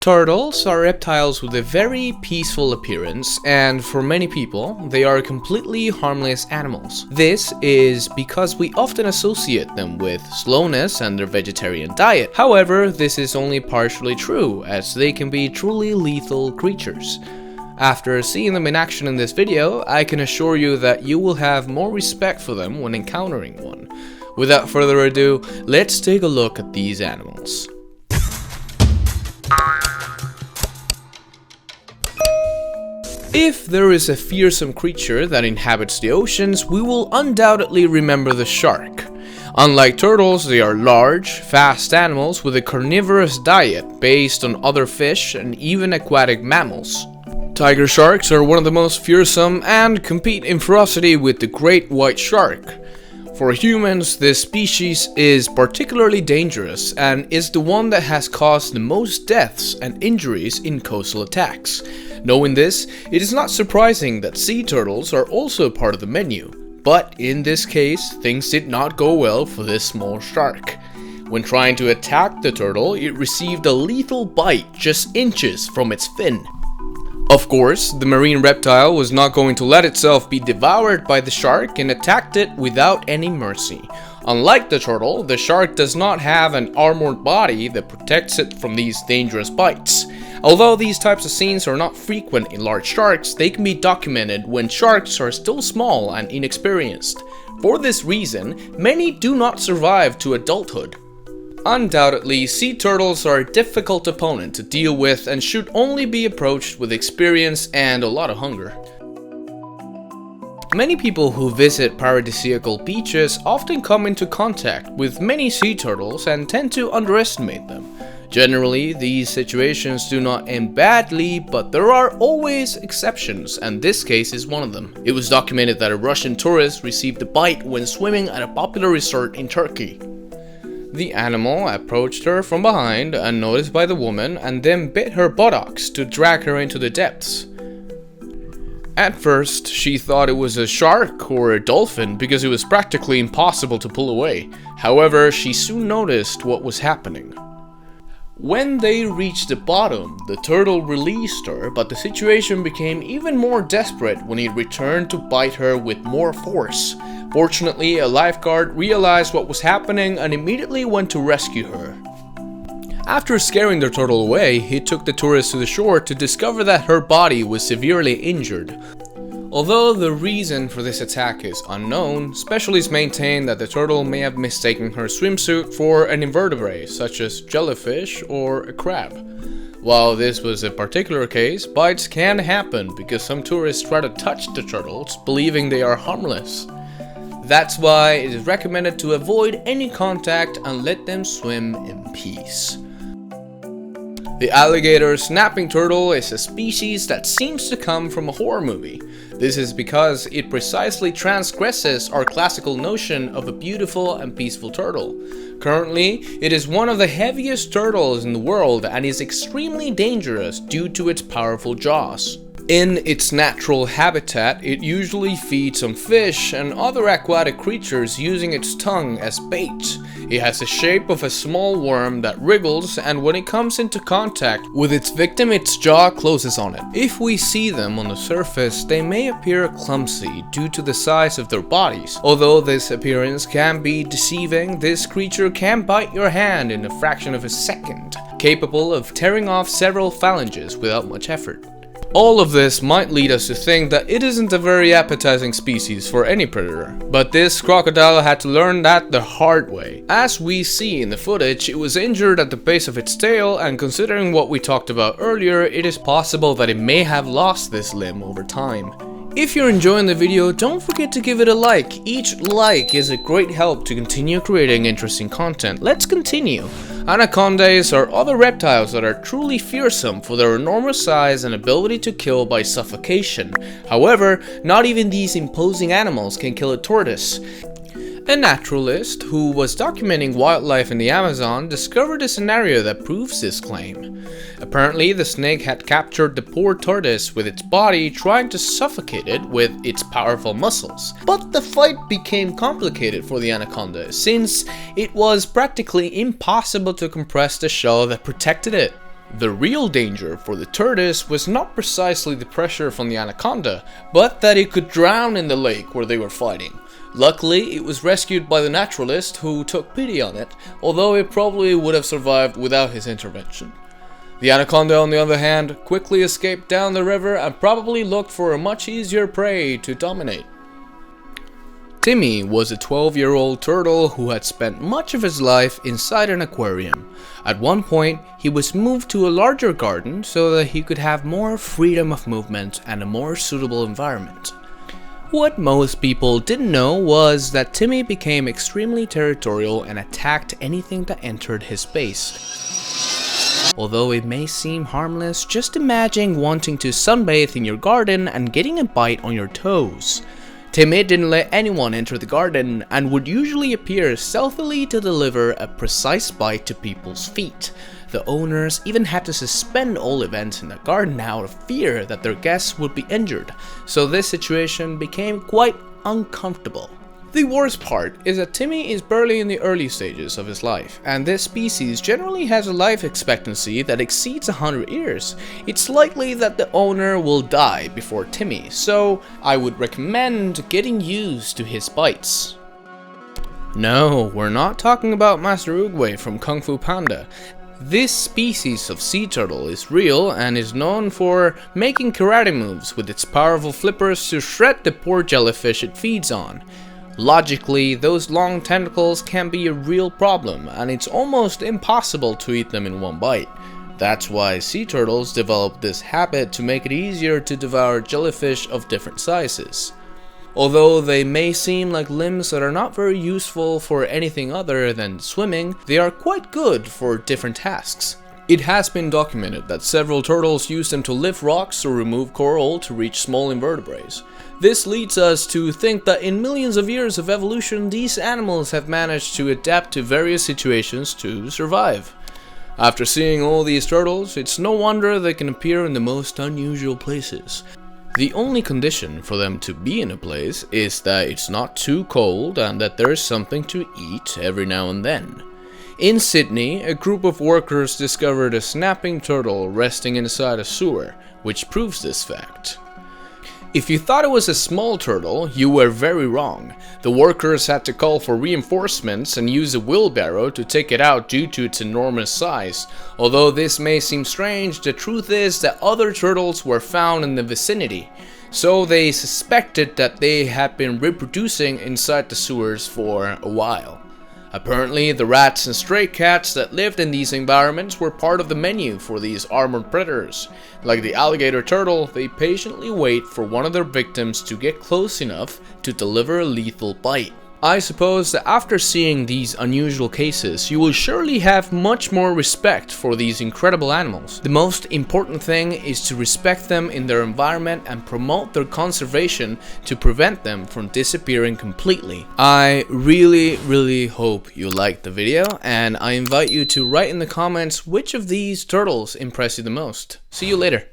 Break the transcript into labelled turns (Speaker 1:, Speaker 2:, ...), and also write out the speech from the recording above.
Speaker 1: Turtles are reptiles with a very peaceful appearance, and for many people, they are completely harmless animals. This is because we often associate them with slowness and their vegetarian diet. However, this is only partially true, as they can be truly lethal creatures. After seeing them in action in this video, I can assure you that you will have more respect for them when encountering one. Without further ado, let's take a look at these animals. If there is a fearsome creature that inhabits the oceans, we will undoubtedly remember the shark. Unlike turtles, they are large, fast animals with a carnivorous diet based on other fish and even aquatic mammals. Tiger sharks are one of the most fearsome and compete in ferocity with the great white shark. For humans, this species is particularly dangerous and is the one that has caused the most deaths and injuries in coastal attacks. Knowing this, it is not surprising that sea turtles are also part of the menu. But in this case, things did not go well for this small shark. When trying to attack the turtle, it received a lethal bite just inches from its fin. Of course, the marine reptile was not going to let itself be devoured by the shark and attacked it without any mercy. Unlike the turtle, the shark does not have an armored body that protects it from these dangerous bites. Although these types of scenes are not frequent in large sharks, they can be documented when sharks are still small and inexperienced. For this reason, many do not survive to adulthood. Undoubtedly, sea turtles are a difficult opponent to deal with and should only be approached with experience and a lot of hunger. Many people who visit paradisiacal beaches often come into contact with many sea turtles and tend to underestimate them. Generally, these situations do not end badly, but there are always exceptions, and this case is one of them. It was documented that a Russian tourist received a bite when swimming at a popular resort in Turkey. The animal approached her from behind, unnoticed by the woman, and then bit her buttocks to drag her into the depths. At first, she thought it was a shark or a dolphin because it was practically impossible to pull away. However, she soon noticed what was happening. When they reached the bottom, the turtle released her, but the situation became even more desperate when he returned to bite her with more force. Fortunately, a lifeguard realized what was happening and immediately went to rescue her. After scaring the turtle away, he took the tourist to the shore to discover that her body was severely injured. Although the reason for this attack is unknown, specialists maintain that the turtle may have mistaken her swimsuit for an invertebrate, such as jellyfish or a crab. While this was a particular case, bites can happen because some tourists try to touch the turtles, believing they are harmless. That's why it is recommended to avoid any contact and let them swim in peace. The alligator snapping turtle is a species that seems to come from a horror movie. This is because it precisely transgresses our classical notion of a beautiful and peaceful turtle. Currently, it is one of the heaviest turtles in the world and is extremely dangerous due to its powerful jaws. In its natural habitat, it usually feeds on fish and other aquatic creatures using its tongue as bait. It has the shape of a small worm that wriggles, and when it comes into contact with its victim, its jaw closes on it. If we see them on the surface, they may appear clumsy due to the size of their bodies. Although this appearance can be deceiving, this creature can bite your hand in a fraction of a second, capable of tearing off several phalanges without much effort. All of this might lead us to think that it isn't a very appetizing species for any predator, but this crocodile had to learn that the hard way. As we see in the footage, it was injured at the base of its tail, and considering what we talked about earlier, it is possible that it may have lost this limb over time. If you're enjoying the video, don't forget to give it a like. Each like is a great help to continue creating interesting content. Let's continue. Anacondas are other reptiles that are truly fearsome for their enormous size and ability to kill by suffocation. However, not even these imposing animals can kill a tortoise. A naturalist who was documenting wildlife in the Amazon discovered a scenario that proves this claim. Apparently, the snake had captured the poor tortoise with its body, trying to suffocate it with its powerful muscles. But the fight became complicated for the anaconda, since it was practically impossible to compress the shell that protected it. The real danger for the tortoise was not precisely the pressure from the anaconda, but that it could drown in the lake where they were fighting. Luckily, it was rescued by the naturalist who took pity on it, although it probably would have survived without his intervention. The anaconda, on the other hand, quickly escaped down the river and probably looked for a much easier prey to dominate. Timmy was a 12-year-old turtle who had spent much of his life inside an aquarium. At one point, he was moved to a larger garden so that he could have more freedom of movement and a more suitable environment. What most people didn't know was that Timmy became extremely territorial and attacked anything that entered his space. Although it may seem harmless, just imagine wanting to sunbathe in your garden and getting a bite on your toes. Timmy didn't let anyone enter the garden and would usually appear stealthily to deliver a precise bite to people's feet. The owners even had to suspend all events in the garden out of fear that their guests would be injured, so this situation became quite uncomfortable. The worst part is that Timmy is barely in the early stages of his life, and this species generally has a life expectancy that exceeds 100 years. It's likely that the owner will die before Timmy, so I would recommend getting used to his bites. No, we're not talking about Master Oogway from Kung Fu Panda. This species of sea turtle is real and is known for making karate moves with its powerful flippers to shred the poor jellyfish it feeds on. Logically, those long tentacles can be a real problem, and it's almost impossible to eat them in one bite. That's why sea turtles developed this habit to make it easier to devour jellyfish of different sizes. Although they may seem like limbs that are not very useful for anything other than swimming, they are quite good for different tasks. It has been documented that several turtles use them to lift rocks or remove coral to reach small invertebrates. This leads us to think that in millions of years of evolution, these animals have managed to adapt to various situations to survive. After seeing all these turtles, it's no wonder they can appear in the most unusual places. The only condition for them to be in a place is that it's not too cold and that there is something to eat every now and then. In Sydney, a group of workers discovered a snapping turtle resting inside a sewer, which proves this fact. If you thought it was a small turtle, you were very wrong. The workers had to call for reinforcements and use a wheelbarrow to take it out due to its enormous size. Although this may seem strange, the truth is that other turtles were found in the vicinity, so they suspected that they had been reproducing inside the sewers for a while. Apparently, the rats and stray cats that lived in these environments were part of the menu for these armored predators. Like the alligator turtle, they patiently wait for one of their victims to get close enough to deliver a lethal bite. I suppose that after seeing these unusual cases, you will surely have much more respect for these incredible animals. The most important thing is to respect them in their environment and promote their conservation to prevent them from disappearing completely. I really hope you liked the video, and I invite you to write in the comments which of these turtles impressed you the most. See you later.